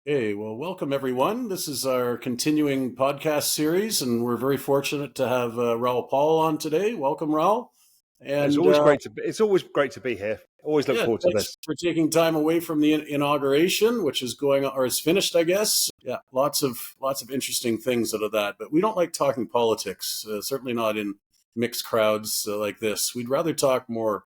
Hey, well, welcome everyone. This is our continuing podcast series, and we're very fortunate to have Raoul Paul on today. Welcome, Raoul. It's And always great to be. It's always great to be here. Always look yeah, forward to thanks this. for taking time away from the inauguration, which is going or is finished, I guess. Yeah, lots of interesting things out of that. But we don't like talking politics, certainly not in mixed crowds like this. We'd rather talk more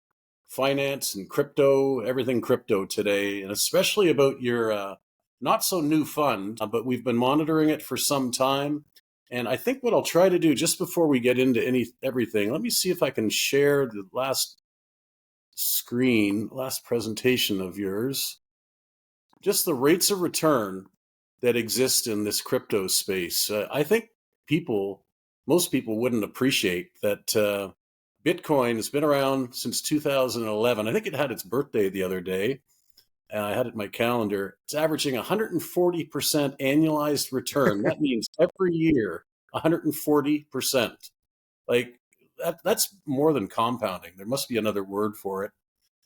finance and crypto, everything crypto today, and especially about your not so new fund, but we've been monitoring it for some time. And I think what I'll try to do just before we get into everything, let me see if I can share the last presentation of yours, just the rates of return that exist in this crypto space. I think most people wouldn't appreciate that Bitcoin has been around since 2011. I think it had its birthday the other day. I had it in my calendar. It's averaging 140% annualized return. That means every year, 140%. Like that's more than compounding. There must be another word for it.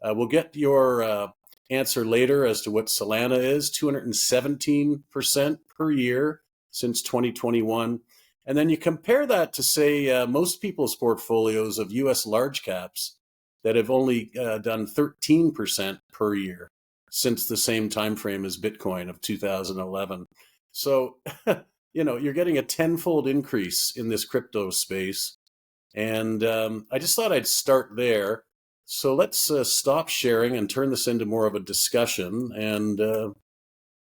We'll get your answer later as to what Solana is, 217% per year since 2021. And then you compare that to, say, most people's portfolios of US large caps that have only done 13% per year since the same time frame as Bitcoin of 2011. So, you're getting a tenfold increase in this crypto space. And I just thought I'd start there. So let's stop sharing and turn this into more of a discussion. And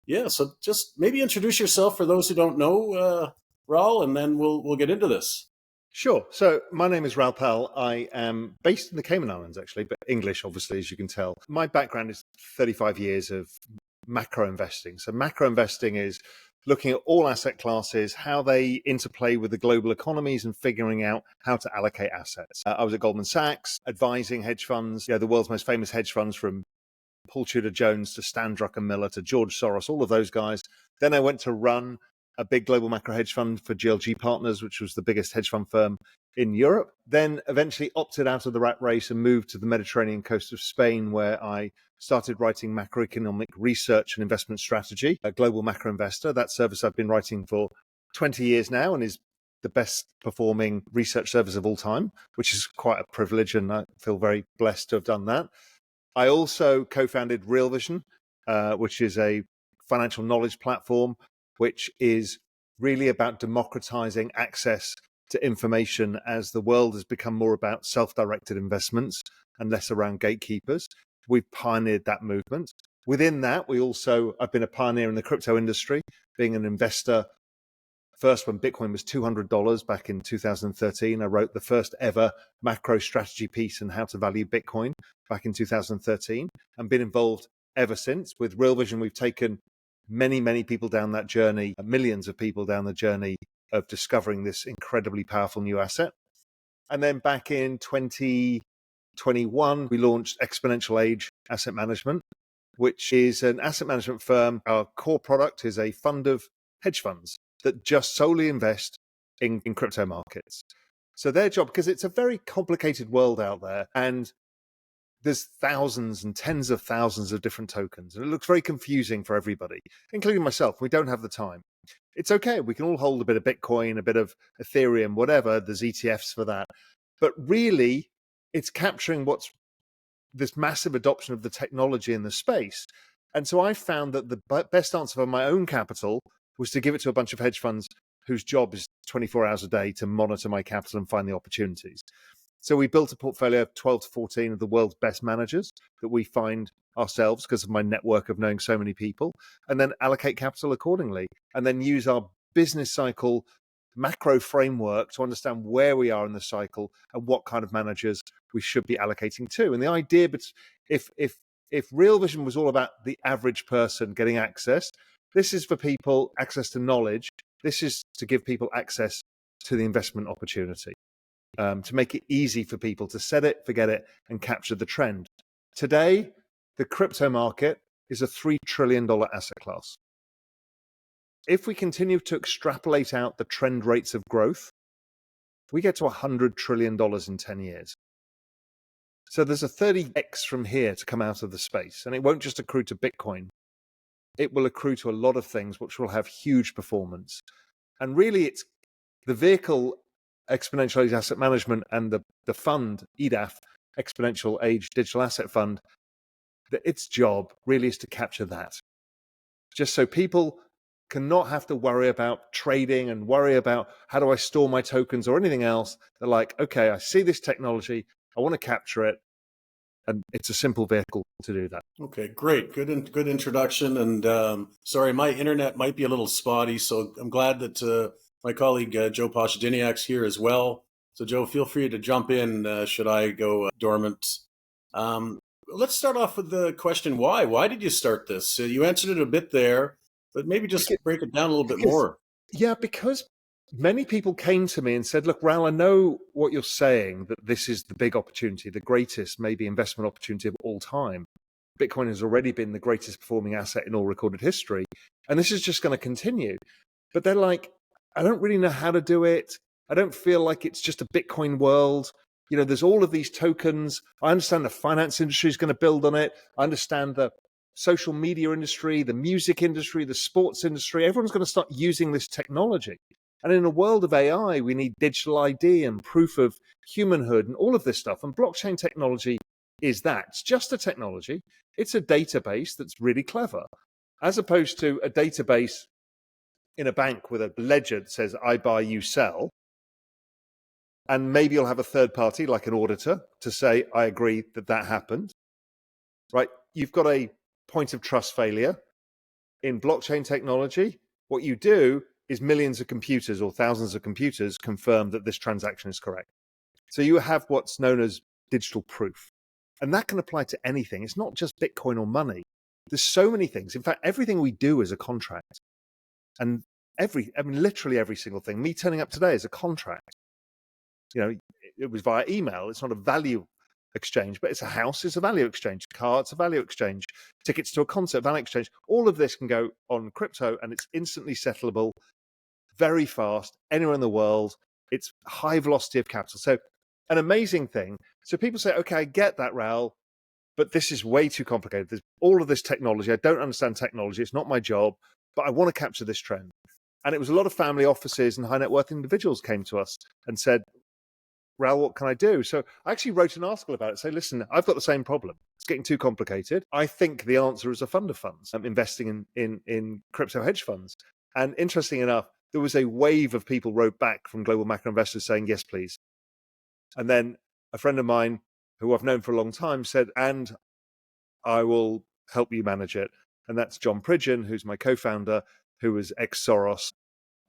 yeah, so just maybe introduce yourself for those who don't know, Raul, and then we'll get into this. Sure. So my name is Raoul Pal. I am based in the Cayman Islands, actually, but English, obviously, as you can tell. My background is 35 years of macro investing. So macro investing is looking at all asset classes, how they interplay with the global economies, and figuring out how to allocate assets. I was at Goldman Sachs, advising hedge funds, the world's most famous hedge funds, from Paul Tudor Jones to Stan Druckenmiller to George Soros, all of those guys. Then I went to run a big global macro hedge fund for GLG Partners, which was the biggest hedge fund firm in Europe. Then eventually opted out of the rat race and moved to the Mediterranean coast of Spain, where I started writing macroeconomic research and investment strategy, a global macro investor. That service I've been writing for 20 years now and is the best performing research service of all time, which is quite a privilege, and I feel very blessed to have done that. I also co-founded Real Vision, which is a financial knowledge platform, which is really about democratizing access to information as the world has become more about self-directed investments and less around gatekeepers. We've pioneered that movement. Within that, I've been a pioneer in the crypto industry, being an investor. First, when Bitcoin was $200 back in 2013, I wrote the first ever macro strategy piece on how to value Bitcoin back in 2013, and been involved ever since. With Real Vision, we've taken many, many people down that journey, millions of people down the journey of discovering this incredibly powerful new asset. And then back in 2021, we launched Exponential Age Asset Management, which is an asset management firm. Our core product is a fund of hedge funds that just solely invest in crypto markets. So their job, because it's a very complicated world out there, and there's thousands and tens of thousands of different tokens, and it looks very confusing for everybody, including myself. We don't have the time. It's okay. We can all hold a bit of Bitcoin, a bit of Ethereum, whatever. There's ETFs for that. But really, it's capturing what's this massive adoption of the technology in the space. And so I found that the best answer for my own capital was to give it to a bunch of hedge funds whose job is 24 hours a day to monitor my capital and find the opportunities. So we built a portfolio of 12 to 14 of the world's best managers that we find ourselves because of my network of knowing so many people, and then allocate capital accordingly, and then use our business cycle macro framework to understand where we are in the cycle and what kind of managers we should be allocating to. And the idea, but if Real Vision was all about the average person getting access, this is for people access to knowledge. This is to give people access to the investment opportunity, to make it easy for people to set it, forget it, and capture the trend. Today, the crypto market is a $3 trillion asset class. If we continue to extrapolate out the trend rates of growth, we get to $100 trillion in 10 years. So there's a 30x from here to come out of the space, and it won't just accrue to Bitcoin. it will accrue to a lot of things which will have huge performance. And really, it's the vehicle, Exponential Age Asset Management, and the fund, EDAF, Exponential Age Digital Asset Fund, that its job really is to capture that. Just so people cannot have to worry about trading and worry about how do I store my tokens or anything else. They're like, okay, I see this technology, I want to capture it, and it's a simple vehicle to do that. Okay, great. Good introduction. And sorry, my internet might be a little spotty, so I'm glad that my colleague Joe Poshadiniak's here as well. So Joe, feel free to jump in should I go dormant. Let's start off with the question, why? Why did you start this? You answered it a bit there, but maybe just break it down a little bit more. Yeah, because many people came to me and said, look, Raoul, I know what you're saying, that this is the big opportunity, the greatest maybe investment opportunity of all time. Bitcoin has already been the greatest performing asset in all recorded history, and this is just going to continue. But they're like, I don't really know how to do it. I don't feel like it's just a Bitcoin world. You know, there's all of these tokens. I understand the finance industry is going to build on it. I understand the social media industry, the music industry, the sports industry. Everyone's going to start using this technology. And in a world of AI, we need digital ID and proof of humanhood and all of this stuff. And blockchain technology is that. It's just a technology. It's a database that's really clever, as opposed to a database in a bank with a ledger that says, I buy, you sell. And maybe you'll have a third party, like an auditor, to say, I agree that that happened. Right? You've got a point of trust failure. In blockchain technology, what you do is millions of computers or thousands of computers confirm that this transaction is correct. So you have what's known as digital proof. And that can apply to anything. It's not just Bitcoin or money. There's so many things. In fact, everything we do is a contract. And literally every single thing. Me turning up today is a contract. You know, it was via email. It's not a value exchange, but it's a house, it's a value exchange. Car, it's a value exchange. Tickets to a concert, value exchange. All of this can go on crypto, and it's instantly settlable, very fast, anywhere in the world. It's high velocity of capital. So an amazing thing. So people say, okay, I get that, Raoul, but this is way too complicated. There's all of this technology. I don't understand technology. It's not my job, but I want to capture this trend. And it was a lot of family offices and high net worth individuals came to us and said, Raoul, what can I do? So I actually wrote an article about it. Say, listen, I've got the same problem. It's getting too complicated. I think the answer is a fund of funds. I'm investing in crypto hedge funds. And interesting enough, there was a wave of people wrote back from global macro investors saying, yes, please. And then a friend of mine who I've known for a long time said, and I will help you manage it. And that's John Pridgeon, who's my co-founder, who was ex-Soros,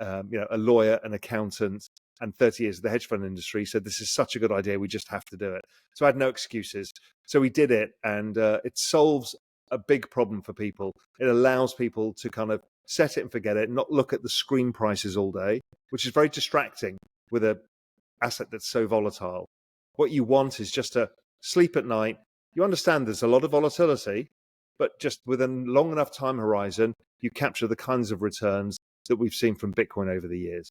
a lawyer, an accountant, and 30 years of the hedge fund industry, said, this is such a good idea, we just have to do it. So I had no excuses. So we did it, and it solves a big problem for people. It allows people to kind of set it and forget it, not look at the screen prices all day, which is very distracting with an asset that's so volatile. What you want is just to sleep at night. You understand there's a lot of volatility, but just with a long enough time horizon, you capture the kinds of returns that we've seen from Bitcoin over the years.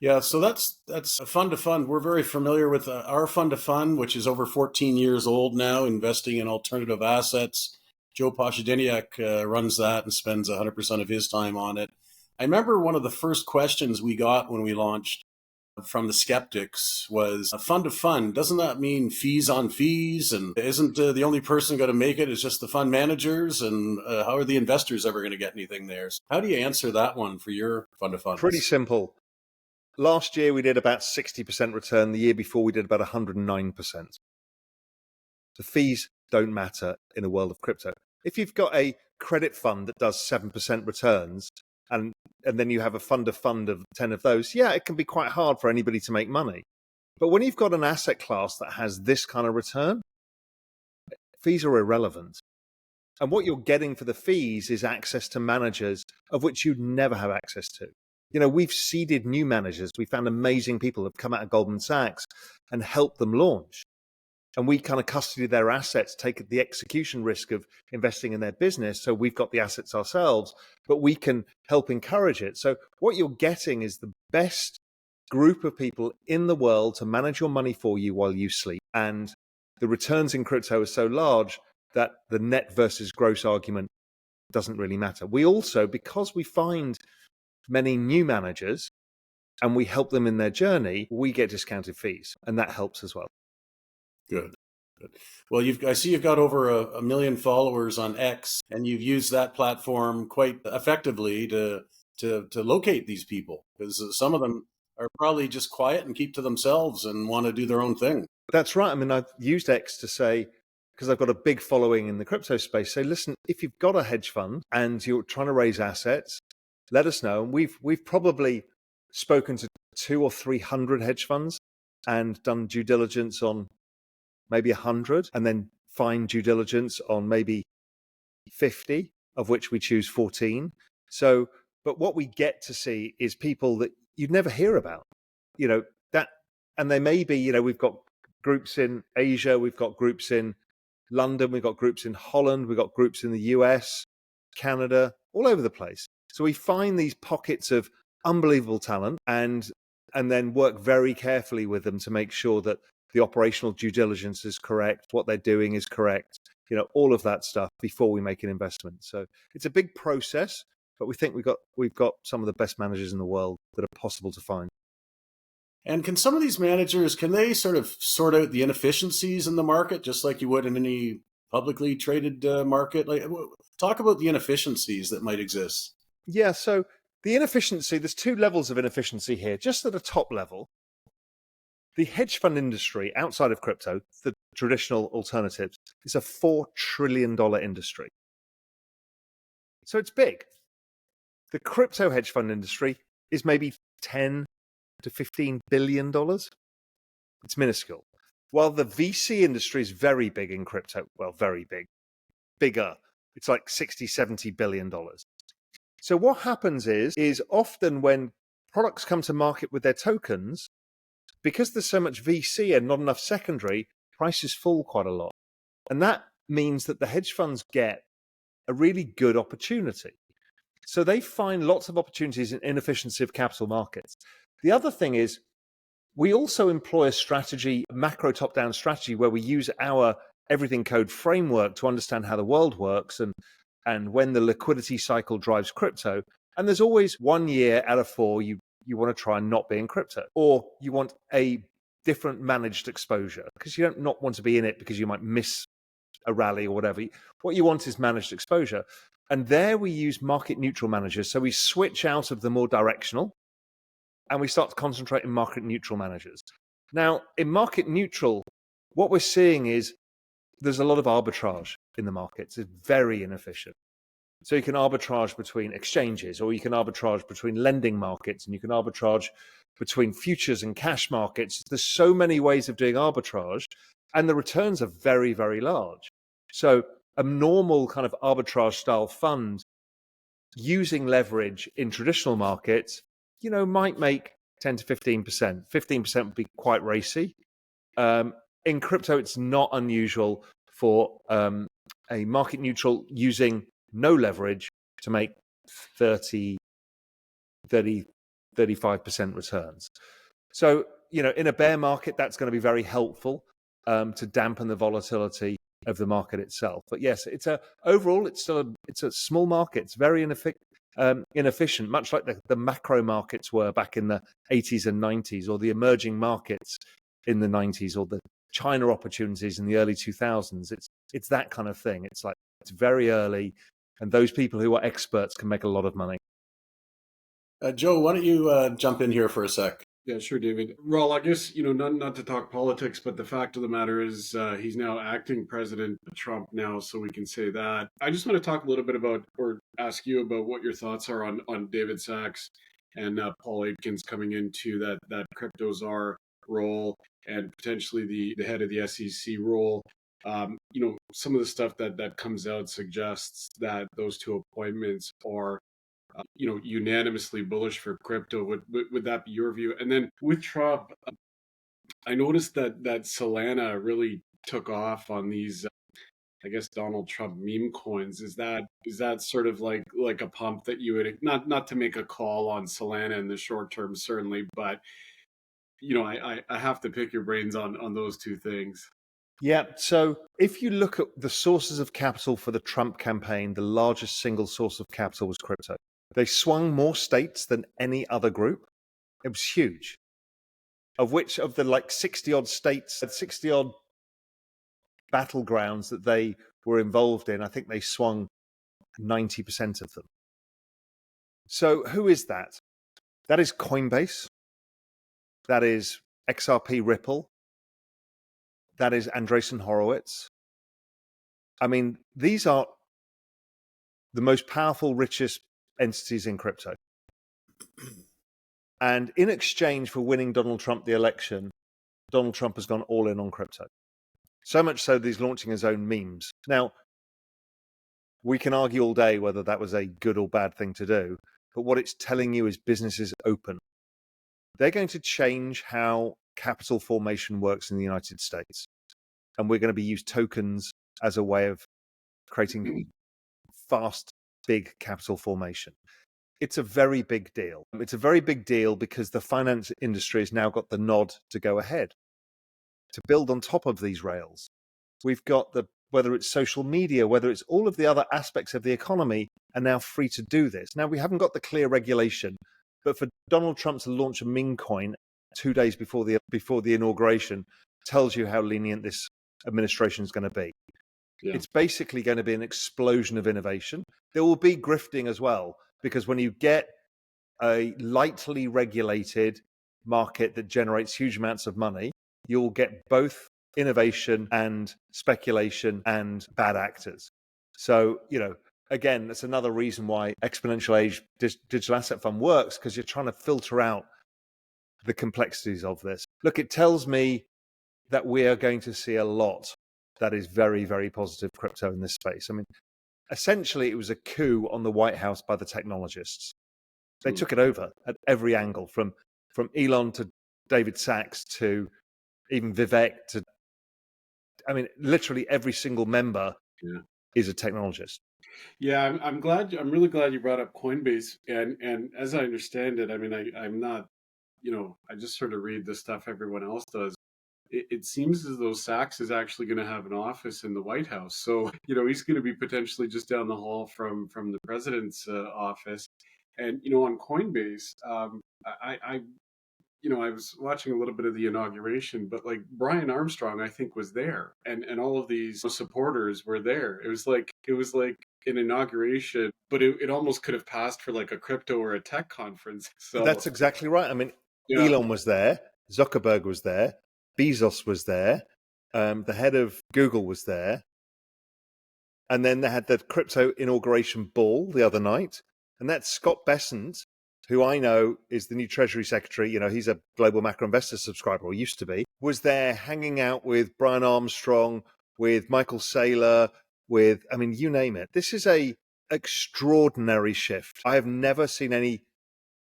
Yeah, so that's a fund to fund. We're very familiar with our fund to fund, which is over 14 years old now, investing in alternative assets. Joe Poshadiniak runs that and spends 100% of his time on it. I remember one of the first questions we got when we launched from the skeptics was, a fund to fund, doesn't that mean fees on fees? And isn't the only person going to make it is just the fund managers? And how are the investors ever going to get anything there? So how do you answer that one for your fund to funds? Pretty simple. Last year, we did about 60% return. The year before, we did about 109%. The fees don't matter in a world of crypto. If you've got a credit fund that does 7% returns, and then you have a fund of 10 of those, yeah, it can be quite hard for anybody to make money. But when you've got an asset class that has this kind of return, fees are irrelevant. And what you're getting for the fees is access to managers of which you'd never have access to. You know, we've seeded new managers. We found amazing people who have come out of Goldman Sachs and helped them launch. And we kind of custody their assets, take the execution risk of investing in their business. So we've got the assets ourselves, but we can help encourage it. So what you're getting is the best group of people in the world to manage your money for you while you sleep. And the returns in crypto are so large that the net versus gross argument doesn't really matter. We also, because we find many new managers and we help them in their journey, we get discounted fees, and that helps as well. Good. Good. Well, I see you've got over a million followers on X, and you've used that platform quite effectively to locate these people, because some of them are probably just quiet and keep to themselves and want to do their own thing. That's right. I mean, I've used X to say, because I've got a big following in the crypto space, say, listen, if you've got a hedge fund and you're trying to raise assets, let us know. And we've probably spoken to 200 or 300 hedge funds and done due diligence on maybe 100, and then fine due diligence on maybe 50, of which we choose 14. So, but what we get to see is people that you'd never hear about, that, and they may be, we've got groups in Asia, we've got groups in London, we've got groups in Holland, we've got groups in the US, Canada, all over the place. So we find these pockets of unbelievable talent and then work very carefully with them to make sure that the operational due diligence is correct, what they're doing is correct, all of that stuff before we make an investment. So it's a big process, but we think we've got some of the best managers in the world that are possible to find. And can some of these managers, can they sort out the inefficiencies in the market, just like you would in any publicly traded market? Like, talk about the inefficiencies that might exist. Yeah, so the inefficiency, there's two levels of inefficiency here. Just at the top level, the hedge fund industry outside of crypto, the traditional alternatives, is a $4 trillion industry. So it's big. The crypto hedge fund industry is maybe 10 to $15 billion. It's minuscule. While the VC industry is very big in crypto, well, very big, bigger. It's like 60, $70 billion. So what happens is often when products come to market with their tokens, because there's so much VC and not enough secondary, prices fall quite a lot. And that means that the hedge funds get a really good opportunity. So they find lots of opportunities in inefficiency of capital markets. The other thing is we also employ a strategy, a macro top-down strategy, where we use our everything code framework to understand how the world works and when the liquidity cycle drives crypto. And there's always 1 year out of 4 you want to try and not be in crypto, or you want a different managed exposure because you don't not want to be in it because you might miss a rally or whatever. What you want is managed exposure. And there we use market neutral managers. So we switch out of the more directional and we start to concentrate in market neutral managers. Now, in market neutral, what we're seeing is there's a lot of arbitrage in the markets. It's very inefficient. So you can arbitrage between exchanges, or you can arbitrage between lending markets, and you can arbitrage between futures and cash markets. There's so many ways of doing arbitrage, and the returns are very, very large. So a normal kind of arbitrage style fund using leverage in traditional markets, might make 10 to 15%. 15% would be quite racy. In crypto, it's not unusual for a market neutral using no leverage to make 30, 35% returns. So, in a bear market, that's going to be very helpful to dampen the volatility of the market itself. But yes, overall, it's a small market. It's very inefficient, much like the macro markets were back in the 80s and 90s, or the emerging markets in the 90s, or the China opportunities in the early 2000s. It's that kind of thing. It's very early, and those people who are experts can make a lot of money. Joe, why don't you jump in here for a sec? Yeah, sure, David. Raoul, I guess, not to talk politics, but the fact of the matter is he's now acting President Trump now, so we can say that. I just want to talk a little bit about, or ask you about what your thoughts are on David Sachs and Paul Atkins coming into that crypto czar role and potentially the head of the SEC role. Some of the stuff that comes out suggests that those two appointments are unanimously bullish for crypto. Would that be your view? And then with Trump, I noticed that Solana really took off on these, I guess, Donald Trump meme coins. Is that sort of like a pump that you would, not to make a call on Solana in the short term, certainly, but I have to pick your brains on those two things. Yeah. So if you look at the sources of capital for the Trump campaign, the largest single source of capital was crypto. They swung more states than any other group. It was huge. Of which, of the like 60 odd states, 60 odd battlegrounds that they were involved in, I think they swung 90% of them. So who is that? That is Coinbase. That is XRP Ripple. That is Andreessen Horowitz. I mean, these are the most powerful, richest entities in crypto. And in exchange for winning Donald Trump the election, Donald Trump has gone all in on crypto. So much so that he's launching his own memes. Now, we can argue all day whether that was a good or bad thing to do, but what it's telling you is business is open. They're going to change how capital formation works in the United States. And we're going to be used tokens as a way of creating fast, big capital formation. It's a very big deal. It's a very big deal because the finance industry has now got the nod to go ahead, to build on top of these rails. We've got whether it's social media, whether it's all of the other aspects of the economy are now free to do this. Now, we haven't got the clear regulation, but for Donald Trump to launch a meme coin 2 days before the inauguration tells you how lenient this administration is going to be. Yeah. It's basically going to be an explosion of innovation. There will be grifting as well, because when you get a lightly regulated market that generates huge amounts of money, you'll get both innovation and speculation and bad actors. So, again, that's another reason why Exponential Age Digital Asset Fund works, because you're trying to filter out the complexities of this. Look, it tells me that we are going to see a lot that is very, very positive crypto in this space. I mean, essentially, it was a coup on the White House by the technologists. They took it over at every angle, from Elon to David Sachs to even Vivek to, I mean, literally every single member is a technologist. Yeah, I'm really glad you brought up Coinbase. And as I understand it, I mean, I'm not, I just sort of read the stuff everyone else does. It seems as though Sachs is actually going to have an office in the White House. So, he's going to be potentially just down the hall from the president's office. And, on Coinbase, I was watching a little bit of the inauguration, but like Brian Armstrong, I think, was there, and all of these supporters were there. It was like an inauguration, but it almost could have passed for like a crypto or a tech conference. So that's exactly right. I mean, Elon was there, Zuckerberg was there, Bezos was there, the head of Google was there, and then they had the crypto inauguration ball the other night, and that's Scott Bessent, who I know is the new Treasury Secretary. He's a Global Macro Investor subscriber, or used to be, was there hanging out with Brian Armstrong, with Michael Saylor, you name it. This is a extraordinary shift. I have never seen any.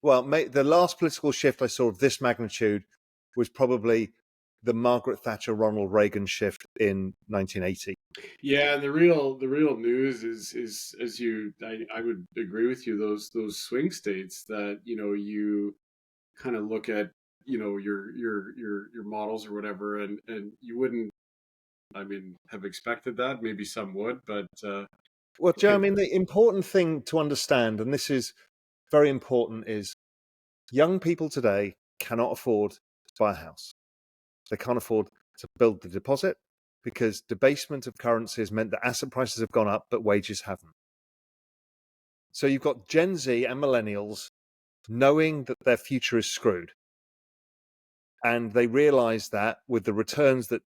Well, the last political shift I saw of this magnitude was probably the Margaret Thatcher, Ronald Reagan shift in 1980. Yeah, and the real news is as I would agree with you, those swing states that you kind of look at your models or whatever, and you wouldn't, have expected that. Maybe some would, but well, Joe, the important thing to understand, and this is very important, is young people today cannot afford to buy a house. They can't afford to build the deposit because debasement of currency has meant that asset prices have gone up, but wages haven't. So you've got Gen Z and millennials knowing that their future is screwed. And they realize that with the returns that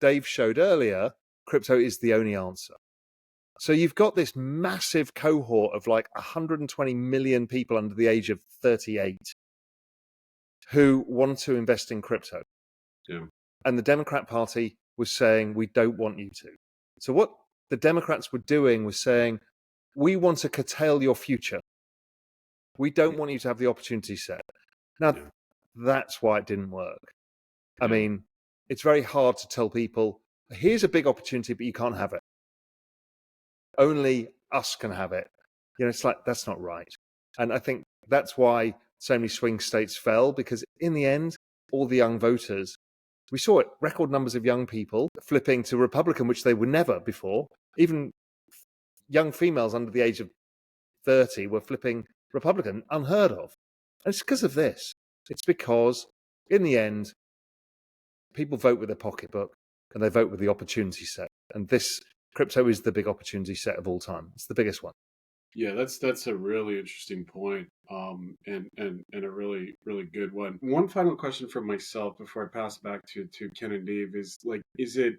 Dave showed earlier, crypto is the only answer. So you've got this massive cohort of like 120 million people under the age of 38 who want to invest in crypto. Yeah. And the Democrat Party was saying, we don't want you to. So what the Democrats were doing was saying, we want to curtail your future. We don't want you to have the opportunity set. Now, that's why it didn't work. I mean, it's very hard to tell people, here's a big opportunity, but you can't have it. Only us can have it. It's like, that's not right. And I think that's why so many swing states fell, because in the end, all the young voters We saw it, record numbers of young people flipping to Republican, which they were never before. Even young females under the age of 30 were flipping Republican, unheard of. And it's because of this. It's because, in the end, people vote with their pocketbook and they vote with the opportunity set. And this crypto is the big opportunity set of all time. It's the biggest one. Yeah, that's a really interesting point, and a really good one. One final question from myself before I pass back to Ken and Dave is like, is it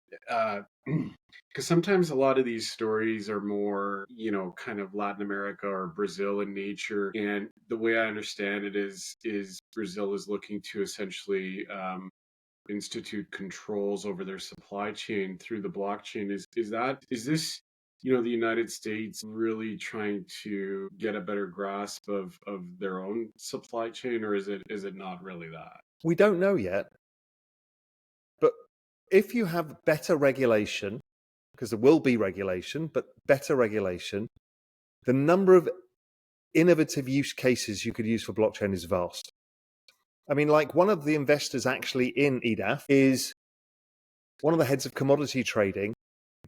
because sometimes a lot of these stories are more, kind of Latin America or Brazil in nature, and the way I understand it is Brazil is looking to essentially institute controls over their supply chain through the blockchain. Is this the United States really trying to get a better grasp of their own supply chain, or is it not really that? We don't know yet. But if you have better regulation, because there will be regulation, but better regulation, the number of innovative use cases you could use for blockchain is vast. I mean, like one of the investors actually in EDAF is one of the heads of commodity trading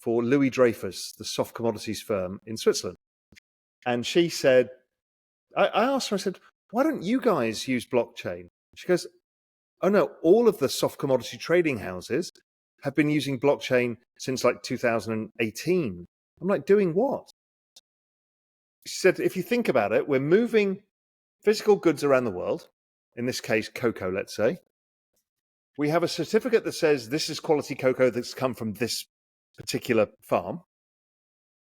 for Louis Dreyfus, the soft commodities firm in Switzerland. And she said, I asked her, I said, why don't you guys use blockchain? She goes, oh no, all of the soft commodity trading houses have been using blockchain since like 2018. I'm like, doing what? She said, if you think about it, we're moving physical goods around the world, in this case, cocoa, let's say. We have a certificate that says this is quality cocoa that's come from this particular farm.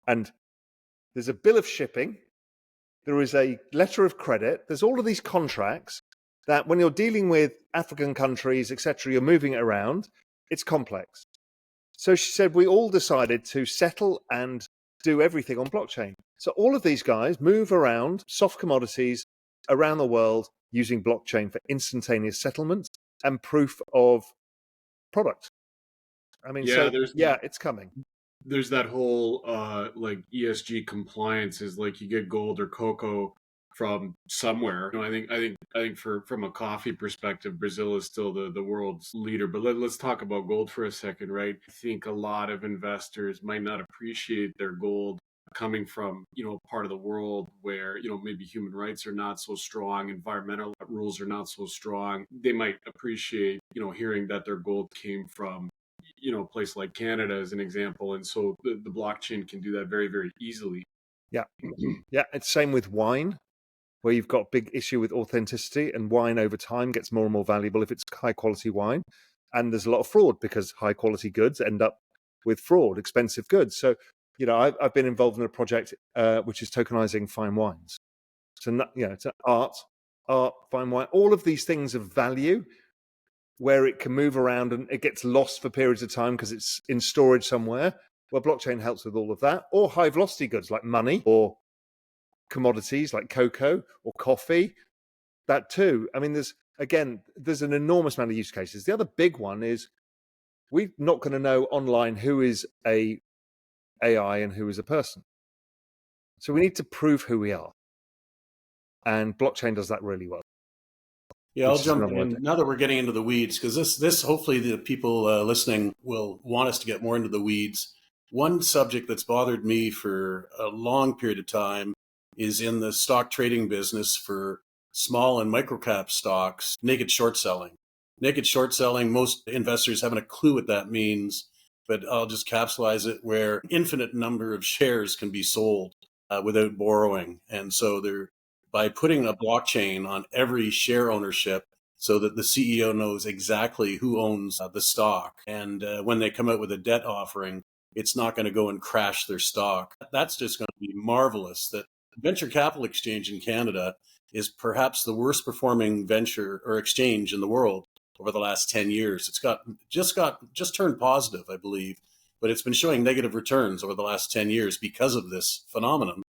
And there's a bill of shipping. There is a letter of credit. There's all of these contracts that when you're dealing with African countries, etc., you're moving it around. It's complex. So she said, we all decided to settle and do everything on blockchain. So all of these guys move around soft commodities around the world using blockchain for instantaneous settlement and proof of product. I mean, it's coming. There's that whole like ESG compliance is like you get gold or cocoa from somewhere. I think from a coffee perspective, Brazil is still the world's leader. But let's talk about gold for a second, right? I think a lot of investors might not appreciate their gold coming from part of the world where maybe human rights are not so strong, environmental rules are not so strong. They might appreciate hearing that their gold came from a place like Canada as an example, and so the blockchain can do that very, very easily. Yeah, it's same with wine, where you've got big issue with authenticity, and wine over time gets more and more valuable if it's high quality wine. And there's a lot of fraud because high quality goods end up with fraud, expensive goods. So I've been involved in a project which is tokenizing fine wines. So it's art, fine wine, all of these things of value, where it can move around and it gets lost for periods of time because it's in storage somewhere. Well, blockchain helps with all of that. Or high velocity goods like money, or commodities like cocoa or coffee. That too. I mean, there's an enormous amount of use cases. The other big one is we're not going to know online who is a AI and who is a person. So we need to prove who we are. And blockchain does that really well. Yeah, I'll jump in now that we're getting into the weeds, because this hopefully the people listening will want us to get more into the weeds. One subject that's bothered me for a long period of time is in the stock trading business for small and microcap stocks, naked short selling. Naked short selling, most investors haven't a clue what that means, but I'll just capsulize it, where infinite number of shares can be sold without borrowing. And so by putting a blockchain on every share ownership so that the CEO knows exactly who owns the stock. And when they come out with a debt offering, it's not going to go and crash their stock. That's just going to be marvelous. That venture capital exchange in Canada is perhaps the worst performing venture or exchange in the world over the last 10 years. It's just turned positive, I believe, but it's been showing negative returns over the last 10 years because of this phenomenon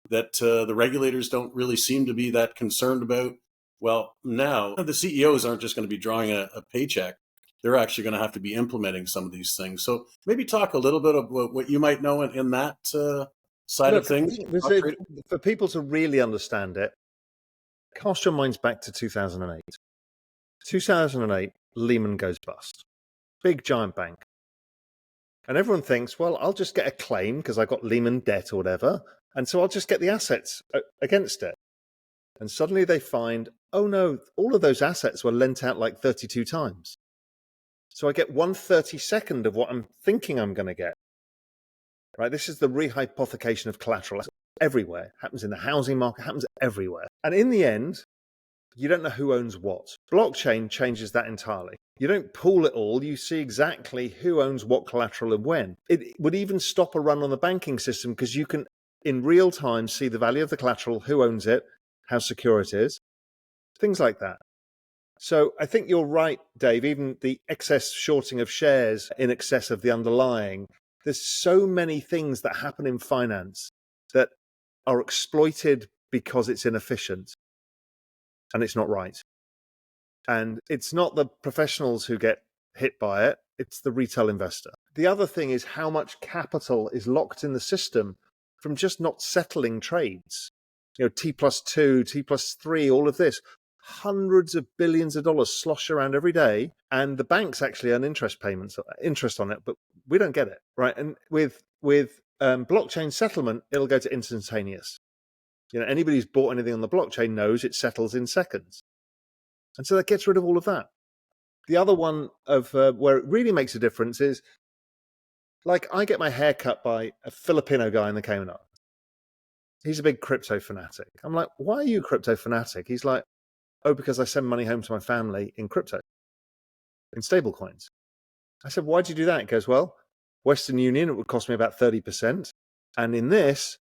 that the regulators don't really seem to be that concerned about. Well, now the CEOs aren't just going to be drawing a paycheck. They're actually going to have to be implementing some of these things. So maybe talk a little bit about what you might know in that side of things. For people to really understand it, cast your minds back to 2008. 2008, Lehman goes bust. Big giant bank. And everyone thinks, well, I'll just get a claim because I got Lehman debt or whatever. And so I'll just get the assets against it. And suddenly they find, oh no, all of those assets were lent out like 32 times. So I get 1/32 of what I'm thinking I'm going to get. Right? This is the rehypothecation of collateral. It's everywhere. It happens in the housing market, happens everywhere. And in the end, you don't know who owns what. Blockchain changes that entirely. You don't pool it all. You see exactly who owns what collateral and when. It would even stop a run on the banking system because you can, in real time, see the value of the collateral, who owns it, how secure it is, things like that. So I think you're right, Dave. Even the excess shorting of shares in excess of the underlying, there's so many things that happen in finance that are exploited because it's inefficient and it's not right. And it's not the professionals who get hit by it, it's the retail investor. The other thing is how much capital is locked in the system from just not settling trades. You know, T+2, T+3, all of this. Hundreds of billions of dollars slosh around every day, and the banks actually earn interest on it, but we don't get it, right? And with blockchain settlement, it'll go to instantaneous. You know, anybody who's bought anything on the blockchain knows it settles in seconds, and so that gets rid of all of that. The other one of where it really makes a difference is, like, I get my hair cut by a Filipino guy in the Cayman Islands. He's a big crypto fanatic. I'm like, why are you a crypto fanatic? He's like, oh, because I send money home to my family in crypto, in stable coins. I said, why do you do that? He goes, well, Western Union, it would cost me about 30%. And in this,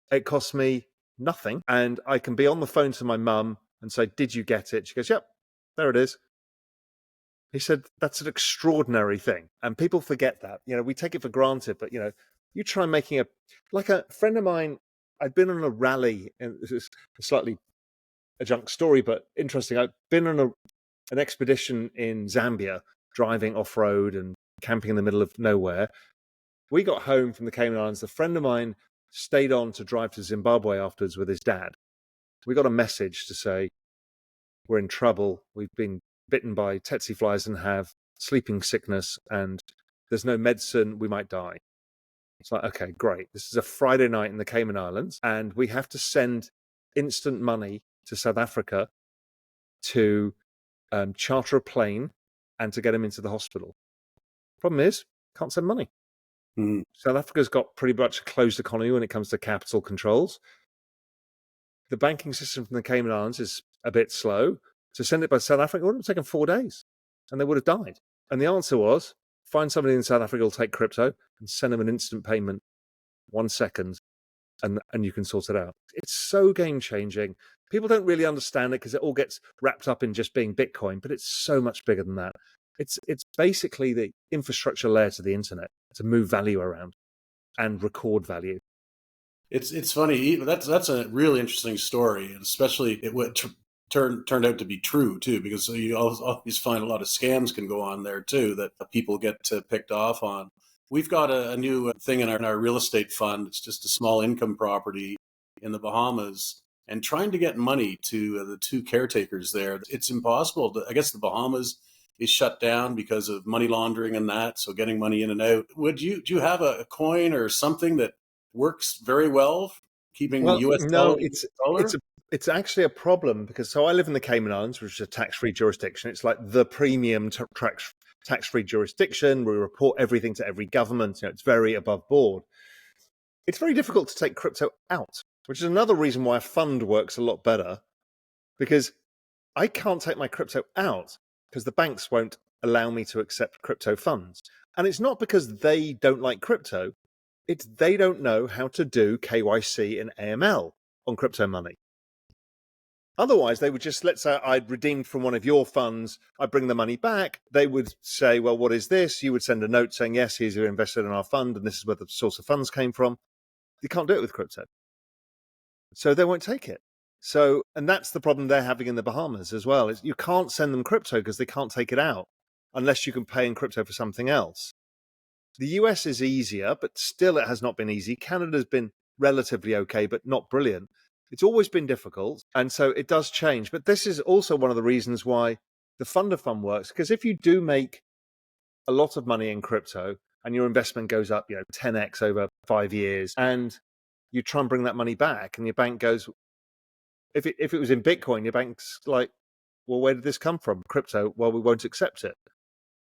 it costs me nothing. And I can be on the phone to my mum and say, did you get it? She goes, yep, there it is. He said, that's an extraordinary thing. And people forget that. You know, we take it for granted, but, you know, you try making like a friend of mine, I'd been on a rally, and this is a slightly adjunct story, but interesting. I've been on an expedition in Zambia, driving off-road and camping in the middle of nowhere. We got home from the Cayman Islands. A friend of mine stayed on to drive to Zimbabwe afterwards with his dad. We got a message to say, we're in trouble. We've been bitten by tsetse flies and have sleeping sickness, and there's no medicine. We might die. It's like, okay, great. This is a Friday night in the Cayman Islands, and we have to send instant money to South Africa to charter a plane and to get him into the hospital. Problem is, can't send money. South Africa's got pretty much a closed economy when it comes to capital controls. The banking system from the Cayman Islands is a bit slow. To send it by South Africa, it would have taken 4 days, and they would have died. And the answer was, find somebody in South Africa who'll take crypto and send them an instant payment, 1 second, and you can sort it out. It's so game-changing. People don't really understand it because it all gets wrapped up in just being Bitcoin, but it's so much bigger than that. It's basically the infrastructure layer to the internet to move value around and record value. It's funny. That's a really interesting story, and especially it would turned out to be true too, because you always find a lot of scams can go on there too that people get picked off on. We've got a new thing in our real estate fund. It's just a small income property in the Bahamas, and trying to get money to the two caretakers there, it's impossible. I guess the Bahamas is shut down because of money laundering and that, so getting money in and out. Do you have a coin or something that works very well, keeping U.S. No, dollar? it's actually a problem because I live in the Cayman Islands, which is a tax-free jurisdiction. It's like the premium tax-free jurisdiction. We report everything to every government. You know, it's very above board. It's very difficult to take crypto out, which is another reason why a fund works a lot better, because I can't take my crypto out because the banks won't allow me to accept crypto funds. And it's not because they don't like crypto. It's they don't know how to do KYC and AML on crypto money. Otherwise, they would just, let's say I'd redeemed from one of your funds, I bring the money back. They would say, well, what is this? You would send a note saying, yes, here's who invested in our fund, and this is where the source of funds came from. You can't do it with crypto. So they won't take it. So, and that's the problem they're having in the Bahamas as well, is you can't send them crypto because they can't take it out unless you can pay in crypto for something else. The US is easier, but still it has not been easy. Canada's been relatively okay, but not brilliant. It's always been difficult, and so it does change. But this is also one of the reasons why the fund of fund works, because if you do make a lot of money in crypto and your investment goes up, 10x over 5 years, and you try and bring that money back, and your bank goes, if it was in Bitcoin, your bank's like, well, where did this come from? Crypto, well, we won't accept it.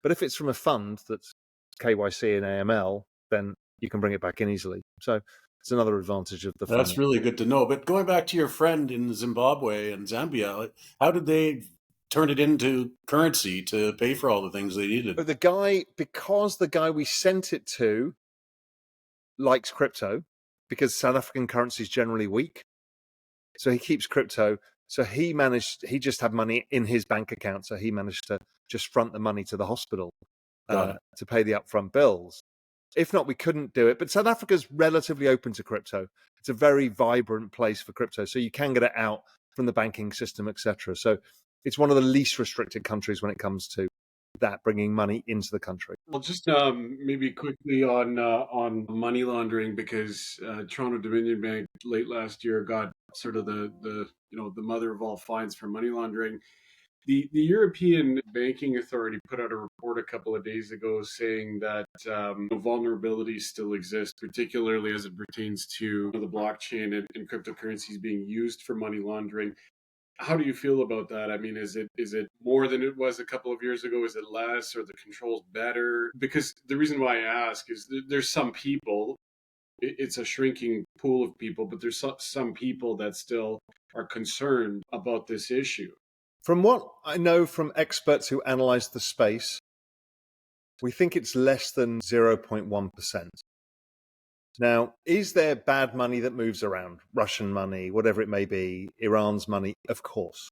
But if it's from a fund that's KYC and AML, then you can bring it back in easily. So it's another advantage of the fund. That's really good to know. But going back to your friend in Zimbabwe and Zambia, how did they turn it into currency to pay for all the things they needed? But because the guy we sent it to likes crypto, because South African currency is generally weak, so he keeps crypto. So he just had money in his bank account, so he managed to just front the money to the hospital to pay the upfront bills. If not, we couldn't do it. But South Africa's relatively open to crypto. It's a very vibrant place for crypto, so you can get it out from the banking system, etc. So it's one of the least restricted countries when it comes to that, bringing money into the country. Well, just maybe quickly on money laundering, because Toronto Dominion Bank late last year got sort of the mother of all fines for money laundering. The European Banking Authority put out a report a couple of days ago saying that vulnerabilities still exist, particularly as it pertains to the blockchain and cryptocurrencies being used for money laundering. How do you feel about that? I mean, is it more than it was a couple of years ago? Is it less? Are the controls better? Because the reason why I ask is there's some people, it's a shrinking pool of people, but there's some people that still are concerned about this issue. From what I know from experts who analyze the space, we think it's less than 0.1%. Now, is there bad money that moves around? Russian money, whatever it may be, Iran's money? Of course.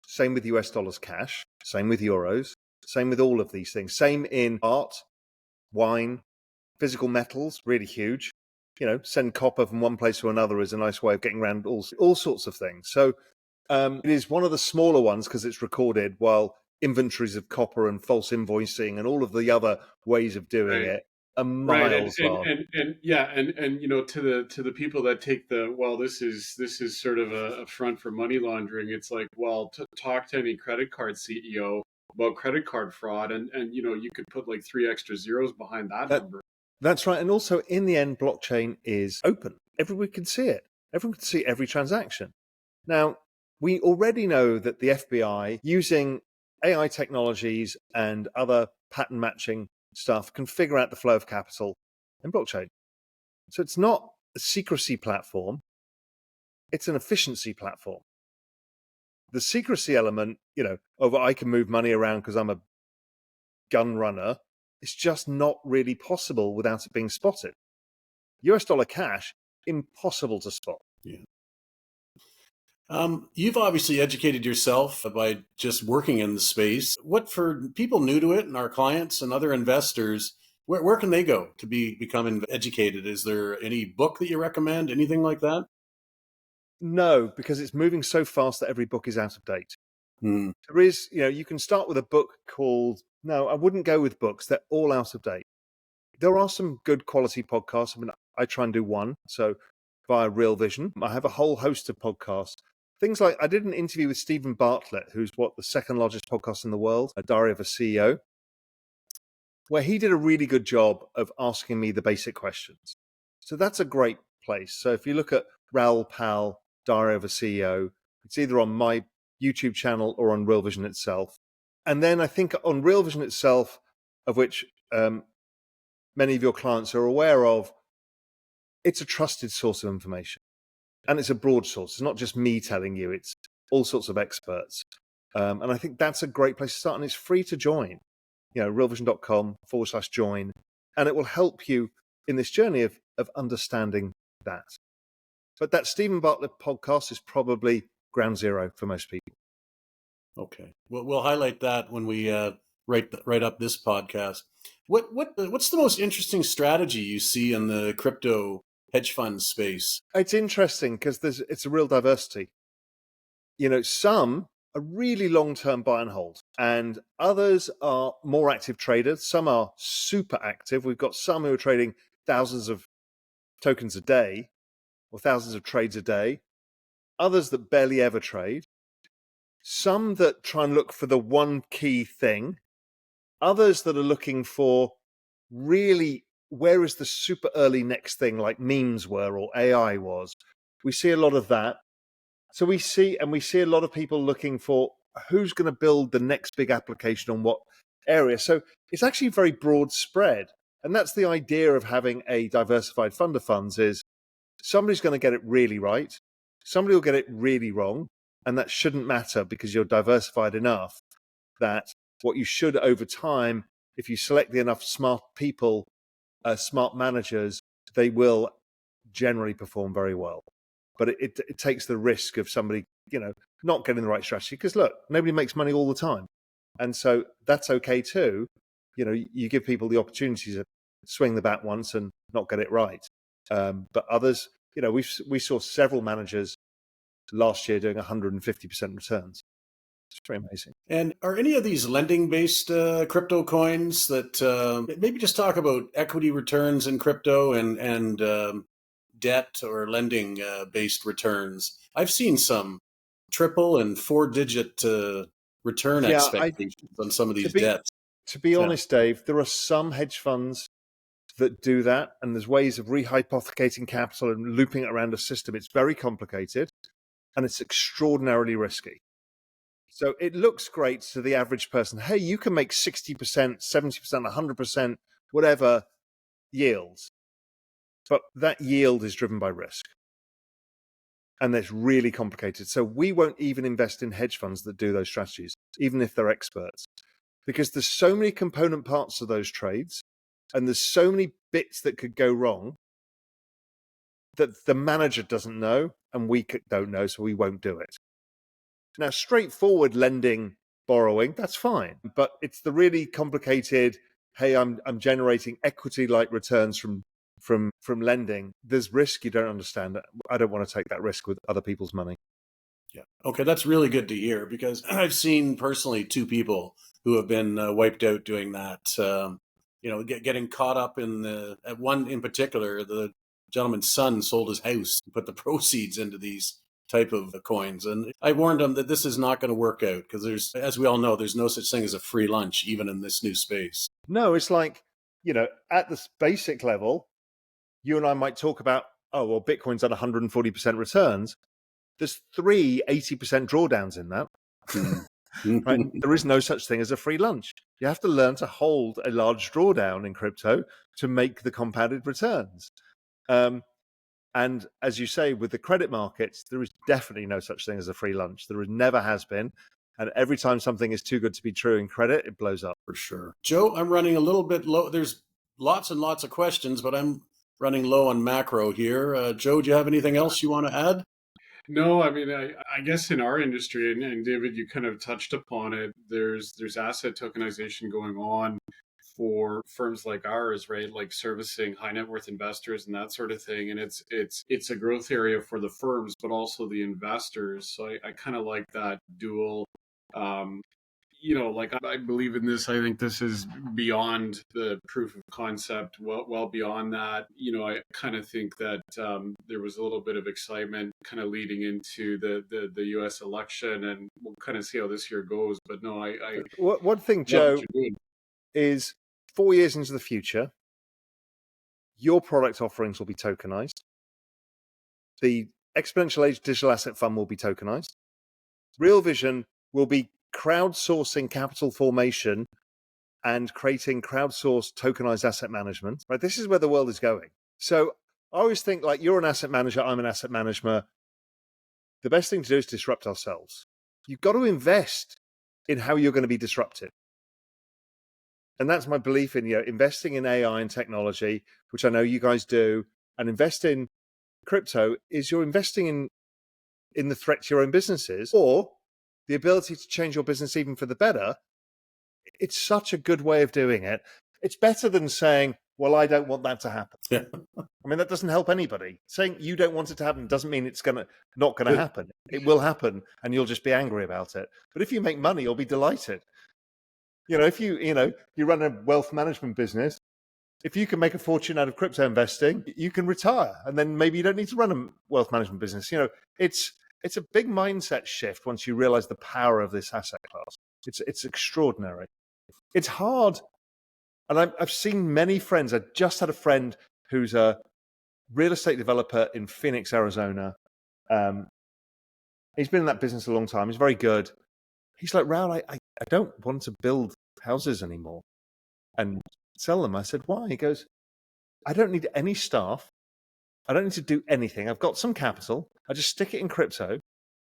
Same with US dollars cash, same with euros, same with all of these things. Same in art, wine, physical metals, really huge. Send copper from one place to another is a nice way of getting around all sorts of things. So it is one of the smaller ones because it's recorded, while inventories of copper and false invoicing and all of the other ways of doing it are miles large. And to the people that take this is sort of a front for money laundering. It's like, well, talk to any credit card CEO about credit card fraud, and you could put like 3 extra zeros behind that number. That's right. And also, in the end, blockchain is open. Everyone can see it. Everyone can see every transaction. Now, we already know that the FBI, using AI technologies and other pattern matching stuff, can figure out the flow of capital in blockchain. So it's not a secrecy platform, it's an efficiency platform. The secrecy element, of I can move money around because I'm a gun runner, is just not really possible without it being spotted. US dollar cash, impossible to spot. Yeah. You've obviously educated yourself by just working in the space. What, for people new to it and our clients and other investors, where can they go to become educated? Is there any book that you recommend? Anything like that? No, because it's moving so fast that every book is out of date. There is, you can start with a book called, no, I wouldn't go with books. They're all out of date. There are some good quality podcasts. I mean, I try and do one. So via Real Vision, I have a whole host of podcasts. Things like, I did an interview with Stephen Bartlett, who's the second largest podcast in the world, A Diary of a CEO, where he did a really good job of asking me the basic questions. So that's a great place. So if you look at Raoul Pal, Diary of a CEO, it's either on my YouTube channel or on Real Vision itself. And then I think on Real Vision itself, of which many of your clients are aware of, it's a trusted source of information. And it's a broad source. It's not just me telling you, it's all sorts of experts. And I think that's a great place to start. And it's free to join, realvision.com/join. And it will help you in this journey of understanding that. But that Stephen Bartlett podcast is probably ground zero for most people. Okay. We'll highlight that when we write up this podcast. What's the most interesting strategy you see in the crypto hedge fund space? It's interesting because it's a real diversity. Some are really long-term buy and hold, and others are more active traders. Some are super active. We've got some who are trading thousands of tokens a day or thousands of trades a day. Others that barely ever trade. some that try and look for the one key thing, others that are looking for really where is the super early next thing like memes were or AI was. We see a lot of that. So we see a lot of people looking for who's going to build the next big application on what area. So it's actually very broad spread. And that's the idea of having a diversified fund of funds is somebody's going to get it really right. Somebody will get it really wrong. And that shouldn't matter because you're diversified enough that what you should over time, if you select enough smart people, smart managers, they will generally perform very well. But it takes the risk of somebody, not getting the right strategy. Because look, nobody makes money all the time. And so that's okay too. You give people the opportunity to swing the bat once and not get it right. But others, we saw several managers last year doing 150% returns. It's very amazing. And are any of these lending-based crypto coins that maybe just talk about equity returns in crypto and debt or lending-based returns? I've seen some triple and four-digit return expectations on some of these debts. To be honest, Dave, there are some hedge funds that do that, and there's ways of rehypothecating capital and looping it around a system. It's very complicated, and it's extraordinarily risky. So it looks great to the average person. Hey, you can make 60%, 70%, 100%, whatever yields. But that yield is driven by risk. And that's really complicated. So we won't even invest in hedge funds that do those strategies, even if they're experts. Because there's so many component parts of those trades, and there's so many bits that could go wrong that the manager doesn't know, and we don't know, so we won't do it. Now, straightforward lending, borrowing, that's fine. But it's the really complicated, hey, I'm generating equity-like returns from lending. There's risk you don't understand. I don't want to take that risk with other people's money. Yeah. Okay, that's really good to hear because I've seen personally two people who have been wiped out doing that. Getting caught up at one in particular, the gentleman's son sold his house and put the proceeds into these type of coins. And I warned him that this is not going to work out because as we all know, there's no such thing as a free lunch, even in this new space. No, it's like, at this basic level, you and I might talk about, Bitcoin's at 140% returns. There's 80% drawdowns in that. Right? There is no such thing as a free lunch. You have to learn to hold a large drawdown in crypto to make the compounded returns. And as you say, with the credit markets, there is definitely no such thing as a free lunch. There never has been. And every time something is too good to be true in credit, it blows up. For sure. Joe, I'm running a little bit low. There's lots and lots of questions, but I'm running low on macro here. Joe, do you have anything else you want to add? No, I mean, I guess in our industry, and David, you kind of touched upon it, there's asset tokenization going on for firms like ours, right? Like servicing high net worth investors and that sort of thing. And it's a growth area for the firms, but also the investors. So I kind of like that dual, I believe in this. I think this is beyond the proof of concept, well beyond that. I kind of think that there was a little bit of excitement kind of leading into the U.S. election, and we'll kind of see how this year goes. But no, one thing, Joe, is 4 years into the future, your product offerings will be tokenized. The Exponential Age Digital Asset Fund will be tokenized. Real Vision will be crowdsourcing capital formation and creating crowdsourced tokenized asset management. Right, this is where the world is going. So I always think like you're an asset manager, I'm an asset manager. The best thing to do is disrupt ourselves. You've got to invest in how you're going to be disrupted. And that's my belief in investing in AI and technology, which I know you guys do, and invest in crypto is you're investing in the threat to your own businesses or the ability to change your business even for the better. It's such a good way of doing it. It's better than saying, well, I don't want that to happen. Yeah. I mean, that doesn't help anybody. Saying you don't want it to happen doesn't mean it's not going to happen. It will happen and you'll just be angry about it. But if you make money, you'll be delighted. If you run a wealth management business, if you can make a fortune out of crypto investing, you can retire and then maybe you don't need to run a wealth management business. It's a big mindset shift once you realize the power of this asset class. It's extraordinary. It's hard. And I've seen many friends. I just had a friend who's a real estate developer in Phoenix, Arizona. He's been in that business a long time. He's very good. He's like, Raoul, I don't want to build houses anymore and sell them. I said, why? He goes, I don't need any staff. I don't need to do anything. I've got some capital. I just stick it in crypto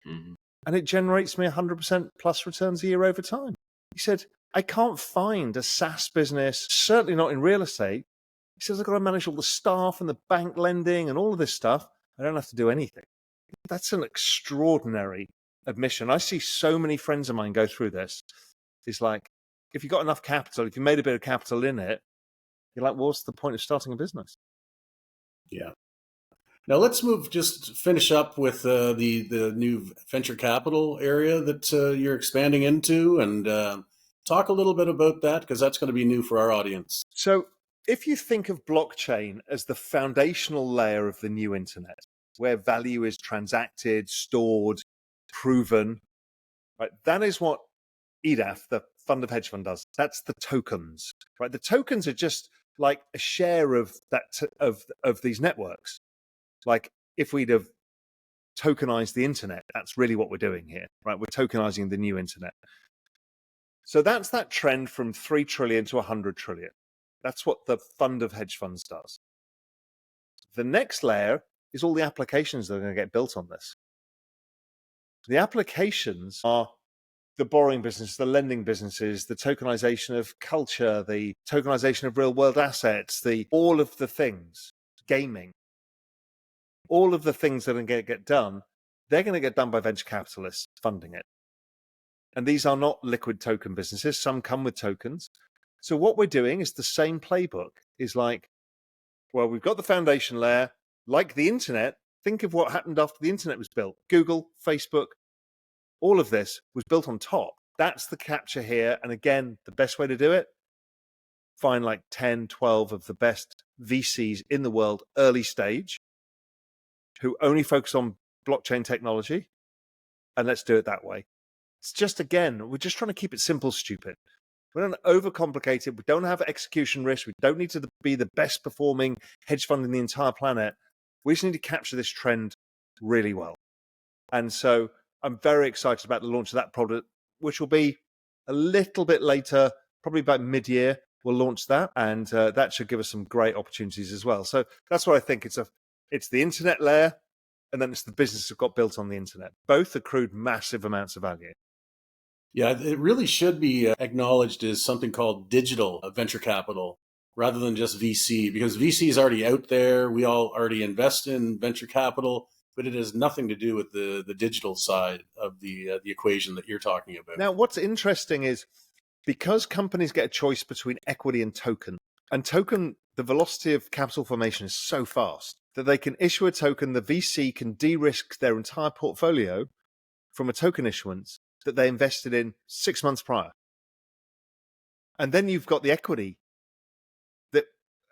and it generates me 100% plus returns a year over time. He said, I can't find a SaaS business, certainly not in real estate. He says, I've got to manage all the staff and the bank lending and all of this stuff. I don't have to do anything. That's an extraordinary admission. I see so many friends of mine go through this. It's like, if you've got enough capital, if you made a bit of capital in it, you're like, well, what's the point of starting a business? Yeah. Now let's finish up with the new venture capital area that you're expanding into, and talk a little bit about that, because that's going to be new for our audience. So if you think of blockchain as the foundational layer of the new internet, where value is transacted, stored, proven, right? That is what EDAF, the fund of hedge fund, does. That's the tokens, right? The tokens are just like a share of that of these networks. Like if we'd have tokenized the internet, that's really what we're doing here, right? We're tokenizing the new internet. So that's that trend from 3 trillion to 100 trillion. That's what the fund of hedge funds does. The next layer is all the applications that are going to get built on this. The applications are the borrowing business, the lending businesses, the tokenization of culture, the tokenization of real world assets, all of the things, gaming, all of the things that are going to get done, they're going to get done by venture capitalists funding it. And these are not liquid token businesses. Some come with tokens. So what we're doing is the same playbook. Is like, well, we've got the foundation layer, like the internet. Think of what happened after the internet was built. Google, Facebook, all of this was built on top. That's the capture here. And again, the best way to do it, find like 10, 12 of the best VCs in the world, early stage, who only focus on blockchain technology. And let's do it that way. It's just, again, we're just trying to keep it simple, stupid. We don't overcomplicate it. We don't have execution risk. We don't need to be the best performing hedge fund in the entire planet. We just need to capture this trend really well. And so I'm very excited about the launch of that product, which will be a little bit later, probably about mid-year. We'll launch that, and that should give us some great opportunities as well. So that's what I think. It's the internet layer, and then it's the business that got built on the internet. Both accrued massive amounts of value. Yeah, it really should be acknowledged as something called digital venture capital rather than just VC, because VC is already out there. We all already invest in venture capital, but it has nothing to do with the digital side of the equation that you're talking about. Now, what's interesting is because companies get a choice between equity and token, the velocity of capital formation is so fast that they can issue a token. The VC can de-risk their entire portfolio from a token issuance that they invested in 6 months prior. And then you've got the equity that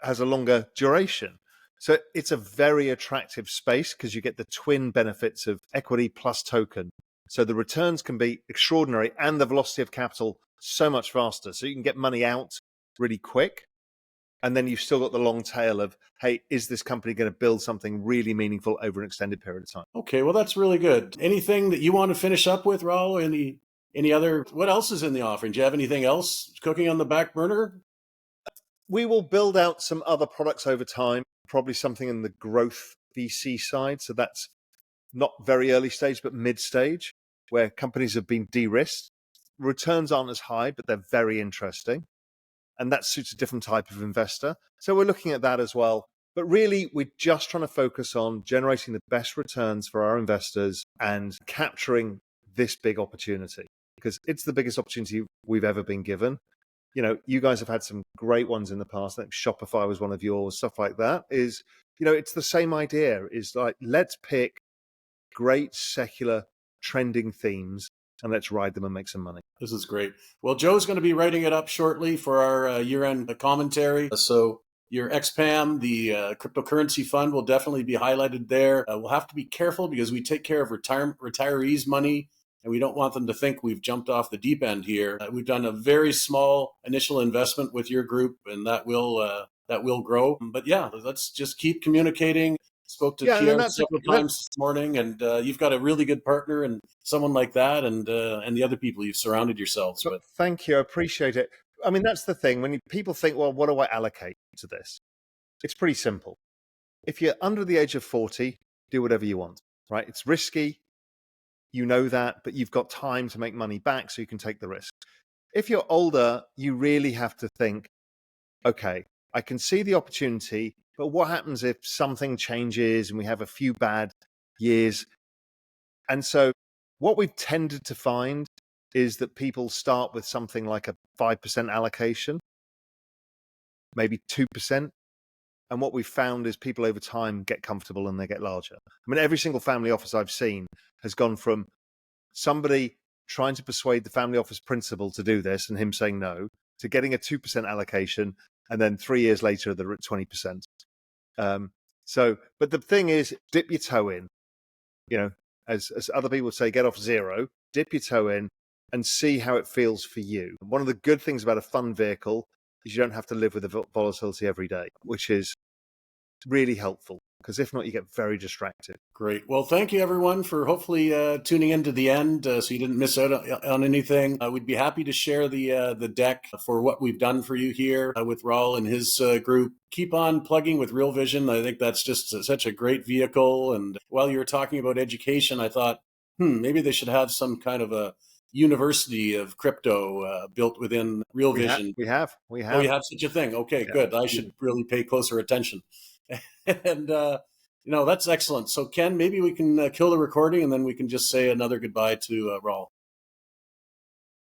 has a longer duration. So it's a very attractive space because you get the twin benefits of equity plus token. So the returns can be extraordinary and the velocity of capital so much faster. So you can get money out really quick. And then you've still got the long tail of, hey, is this company going to build something really meaningful over an extended period of time? Okay, well, that's really good. Anything that you want to finish up with, Raoul? Any other, what else is in the offering? Do you have anything else cooking on the back burner? We will build out some other products over time, probably something in the growth VC side. So that's not very early stage, but mid stage, where companies have been de-risked. Returns aren't as high, but they're very interesting. And that suits a different type of investor. So we're looking at that as well. But really, we're just trying to focus on generating the best returns for our investors and capturing this big opportunity, because it's the biggest opportunity we've ever been given. You know, you guys have had some great ones in the past. I think Shopify was one of yours, stuff like that. Is, you know, it's the same idea. Is like, let's pick great secular trending themes and let's ride them and make some money. This is great. Well, Joe's going to be writing it up shortly for our year-end commentary. So Your XPAM, the cryptocurrency fund, will definitely be highlighted there. We'll have to be careful because we take care of retirees' money, and we don't want them to think we've jumped off the deep end here. We've done a very small initial investment with your group, and that will grow. But yeah, let's just keep communicating. Spoke to Pierre several times this morning, and you've got a really good partner and someone like that, and the other people you've surrounded yourselves with. Thank you. I appreciate it. I mean, that's the thing. When people think, well, what do I allocate to this? It's pretty simple. If you're under the age of 40, do whatever you want, right? It's risky. You know that, but you've got time to make money back so you can take the risk. If you're older, you really have to think, okay, I can see the opportunity, but what happens if something changes and we have a few bad years? And so what we've tended to find is that people start with something like a 5% allocation, maybe 2%. And what we've found is people over time get comfortable and they get larger. I mean, every single family office I've seen has gone from somebody trying to persuade the family office principal to do this and him saying no, to getting a 2% allocation. And then 3 years later, they're at 20%. But the thing is, dip your toe in, as other people say, get off zero, dip your toe in and see how it feels for you. One of the good things about a fund vehicle is you don't have to live with the volatility every day, which is really helpful, because if not, you get very distracted. Great. Well, thank you, everyone, for hopefully tuning in to the end so you didn't miss out on anything. We'd be happy to share the deck for what we've done for you here with Raoul and his group. Keep on plugging with Real Vision. I think that's just such a great vehicle. And while you were talking about education, I thought, maybe they should have some kind of a university of crypto built within Real Vision. We have. Oh, you have such a thing. Okay, yeah. Good. I should really pay closer attention. And, that's excellent. So, Ken, maybe we can kill the recording and then we can just say another goodbye to Raoul.